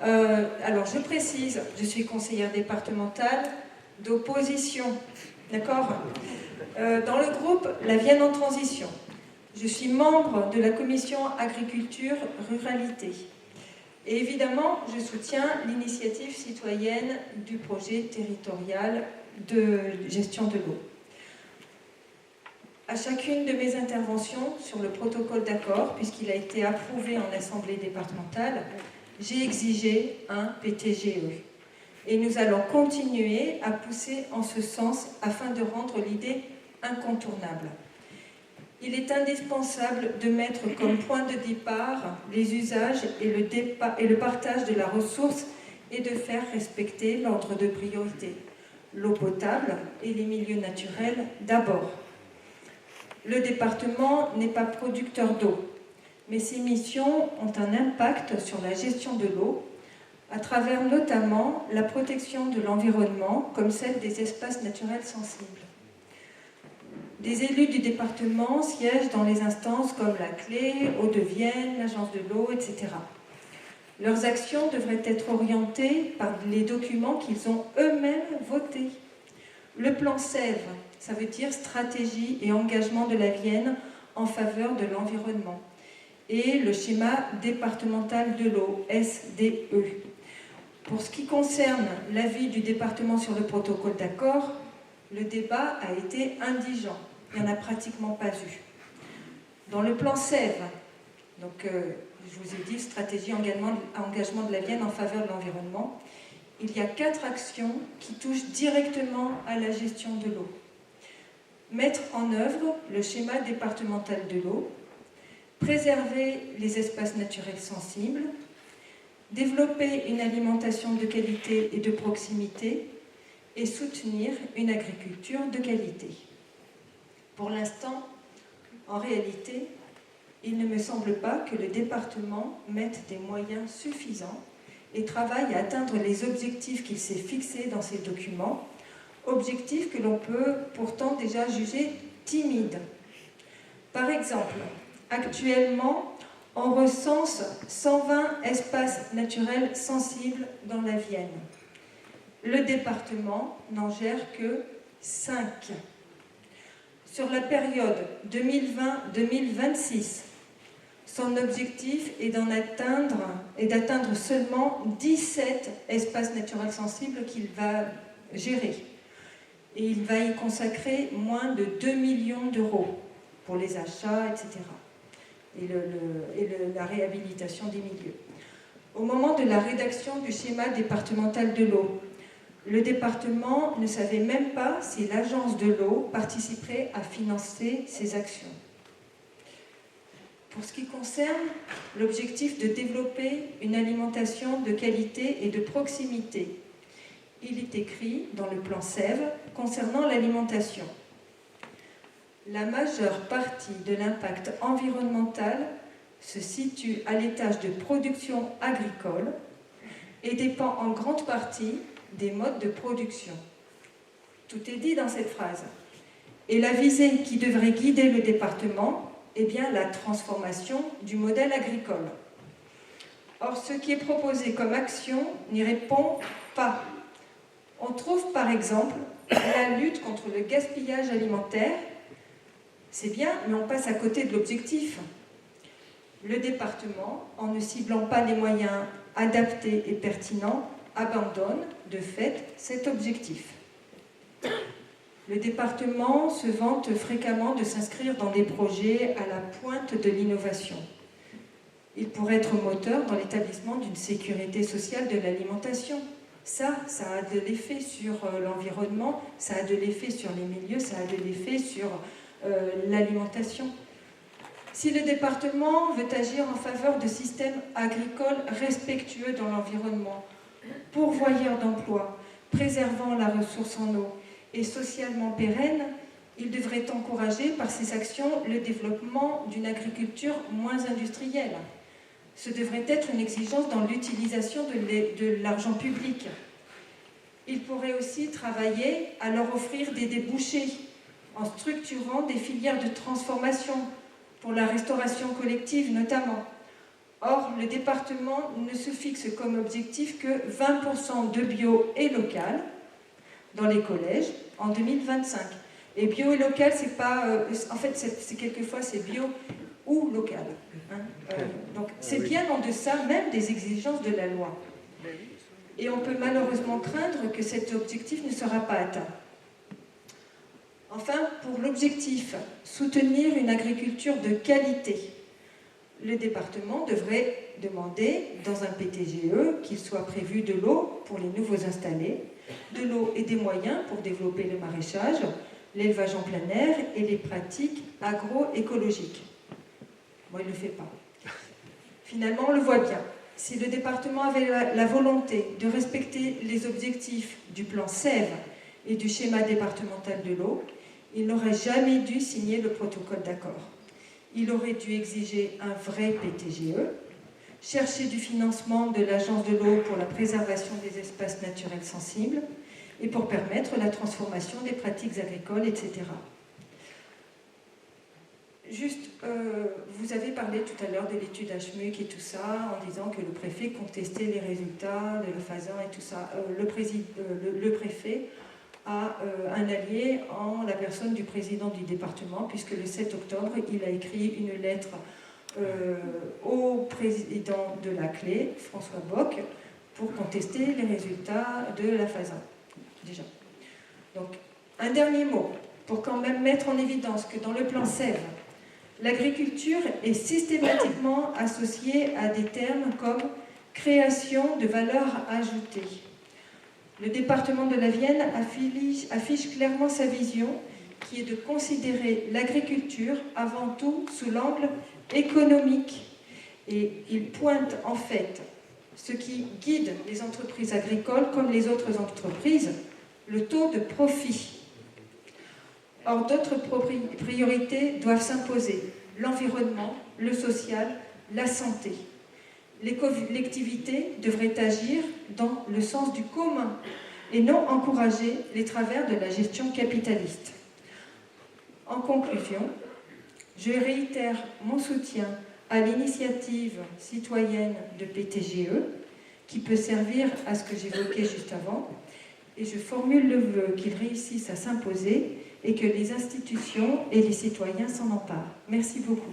Alors, je précise, je suis conseillère départementale d'opposition, d'accord? Dans le groupe La Vienne en transition, je suis membre de la commission agriculture-ruralité. Et évidemment, je soutiens l'initiative citoyenne du projet territorial de gestion de l'eau. À chacune de mes interventions sur le protocole d'accord, puisqu'il a été approuvé en assemblée départementale, j'ai exigé un PTGE. Et nous allons continuer à pousser en ce sens afin de rendre l'idée incontournable. Il est indispensable de mettre comme point de départ les usages et le partage de la ressource et de faire respecter l'ordre de priorité. L'eau potable et les milieux naturels d'abord. Le département n'est pas producteur d'eau, mais ses missions ont un impact sur la gestion de l'eau, à travers notamment la protection de l'environnement, comme celle des espaces naturels sensibles. Des élus du département siègent dans les instances comme la Clé, Hauts-de-Vienne, l'Agence de l'eau, etc. Leurs actions devraient être orientées par les documents qu'ils ont eux-mêmes votés. Le plan SEV, ça veut dire stratégie et engagement de la Vienne en faveur de l'environnement. Et le schéma départemental de l'eau, SDE. Pour ce qui concerne l'avis du département sur le protocole d'accord, le débat a été indigent. Il n'y en a pratiquement pas eu. Dans le plan SEV, donc je vous ai dit stratégie engagement de la Vienne en faveur de l'environnement, il y a 4 actions qui touchent directement à la gestion de l'eau. Mettre en œuvre le schéma départemental de l'eau, préserver les espaces naturels sensibles, développer une alimentation de qualité et de proximité et soutenir une agriculture de qualité. Pour l'instant, en réalité, il ne me semble pas que le département mette des moyens suffisants et travaille à atteindre les objectifs qu'il s'est fixés dans ses documents, objectifs que l'on peut pourtant déjà juger timides. Par exemple, actuellement, on recense 120 espaces naturels sensibles dans la Vienne. Le département n'en gère que 5. Sur la période 2020-2026, son objectif est d'atteindre seulement 17 espaces naturels sensibles qu'il va gérer. Et il va y consacrer moins de 2 millions d'euros pour les achats, etc. Et la réhabilitation des milieux. Au moment de la rédaction du schéma départemental de l'eau, le département ne savait même pas si l'agence de l'eau participerait à financer ces actions. Pour ce qui concerne l'objectif de développer une alimentation de qualité et de proximité, il est écrit dans le plan SEV concernant l'alimentation. La majeure partie de l'impact environnemental se situe à l'étage de production agricole et dépend en grande partie des modes de production. Tout est dit dans cette phrase. Et la visée qui devrait guider le département est bien la transformation du modèle agricole. Or, ce qui est proposé comme action n'y répond pas. On trouve par exemple la lutte contre le gaspillage alimentaire. C'est bien, mais on passe à côté de l'objectif. Le département, en ne ciblant pas les moyens adaptés et pertinents, abandonne de fait cet objectif. Le département se vante fréquemment de s'inscrire dans des projets à la pointe de l'innovation. Il pourrait être moteur dans l'établissement d'une sécurité sociale de l'alimentation. Ça a de l'effet sur l'environnement, ça a de l'effet sur les milieux, ça a de l'effet sur l'alimentation. Si le département veut agir en faveur de systèmes agricoles respectueux dans l'environnement, pourvoyeurs d'emplois, préservant la ressource en eau et socialement pérennes, il devrait encourager par ses actions le développement d'une agriculture moins industrielle. Ce devrait être une exigence dans l'utilisation de l'argent public. Il pourrait aussi travailler à leur offrir des débouchés en structurant des filières de transformation pour la restauration collective notamment, Or, le département ne se fixe comme objectif que 20% de bio et local dans les collèges en 2025. Et bio et local, c'est pas... en fait, c'est quelquefois, c'est bio ou local. Hein. Donc, c'est bien en deçà même des exigences de la loi. Et on peut malheureusement craindre que cet objectif ne sera pas atteint. Enfin, pour l'objectif, soutenir une agriculture de qualité, le département devrait demander dans un PTGE qu'il soit prévu de l'eau pour les nouveaux installés, de l'eau et des moyens pour développer le maraîchage, l'élevage en plein air et les pratiques agroécologiques. Moi, il ne le fait pas. Finalement, on le voit bien. Si le département avait la volonté de respecter les objectifs du plan SEV et du schéma départemental de l'eau, il n'aurait jamais dû signer le protocole d'accord. Il aurait dû exiger un vrai PTGE, chercher du financement de l'Agence de l'eau pour la préservation des espaces naturels sensibles et pour permettre la transformation des pratiques agricoles, etc. Juste, vous avez parlé tout à l'heure de l'étude HMUC et tout ça, en disant que le préfet contestait les résultats de la FASAN et tout ça. Le préfet a un allié en la personne du président du département, puisque le 7 octobre, il a écrit une lettre au président de la CLE, François Bock, pour contester les résultats de la FASAN, déjà. Donc, un dernier mot, pour quand même mettre en évidence que dans le plan SEV, l'agriculture est systématiquement associée à des termes comme création de valeur ajoutée. Le département de la Vienne affiche clairement sa vision, qui est de considérer l'agriculture avant tout sous l'angle économique. Et il pointe en fait ce qui guide les entreprises agricoles comme les autres entreprises, le taux de profit. Or, d'autres priorités doivent s'imposer, l'environnement, le social, la santé. Les collectivités devraient agir dans le sens du commun et non encourager les travers de la gestion capitaliste. En conclusion, je réitère mon soutien à l'initiative citoyenne de PTGE, qui peut servir à ce que j'évoquais juste avant, et je formule le vœu qu'il réussisse à s'imposer et que les institutions et les citoyens s'en emparent. Merci beaucoup.